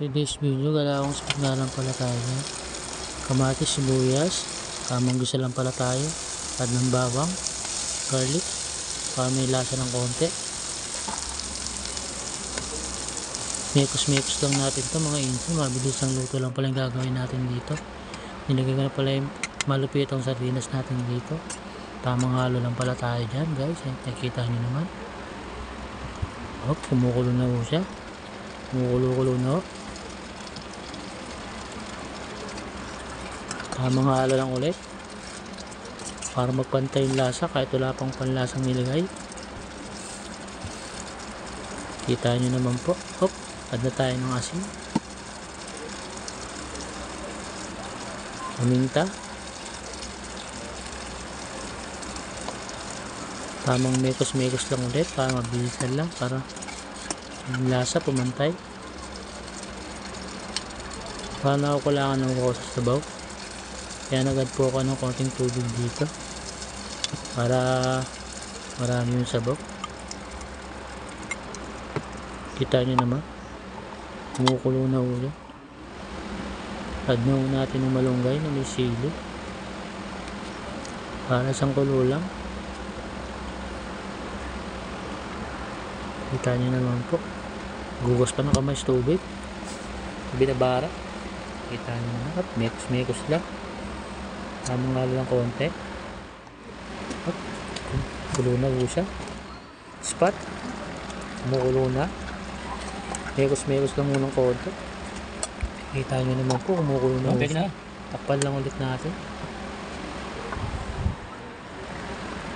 Today's video, galawang spot nga lang pala tayo. Kamatis, sibuyas, kamang gisa lang pala tayo. At ng bawang, garlic, para may lasa ng konti. Mekos-mekos lang natin to mga inso. Mabilis ang luto lang pala yung gagawin natin dito. Nilagay ko na pala yung malupitong sardinas natin dito. Tamang halo lang pala tayo dyan guys. Nakikita nyo naman. Kumukulo na po siya. Kumukulo-kulo na po. Tamang halo lang ulit para magpantay yung lasa kahit wala pang panlasang nilagay. Kita nyo naman po. Add na tayo ng asin, paminta, tamang mekos-mekos lang ulit para mabilisan lang, para yung lasa pumantay. Para nakukulangan ng ko sa sabaw, kaya nagad po ako ng konting tubig dito para marami yung sabaw. Kita nyo naman, kumukulo na ulo. Add na natin yung malunggay na may sili para isang kulo lang. Kita nyo naman po, gugos pa ng kamay sa tubig, binabara. Kita nyo naman, mekos-mekos lang. Tamang halo lang konti. Kulo na po siya. Spot, kumukulo na. Mekos-mekos lang munang konti. Kita nyo naman po, kumukulo na po siya. Takpan lang ulit natin.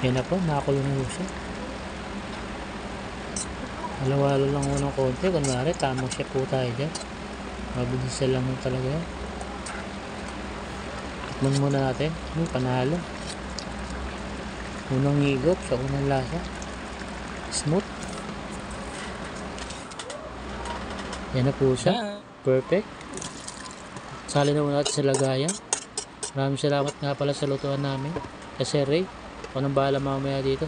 Yan na po, nakakulo na po siya. Halo-halo lang munang konti. Kunwari, tamang siya po tayo dyan. Mabilisan lang talaga yan. Tikman muna natin. Panalo. Unang higop sa unang lasa. Smooth. Yan na po siya. Perfect. Sali na muna natin sa lagayan. Maraming salamat nga pala sa lutuan namin. Kasi Ray, ako nang bahala mamaya dito.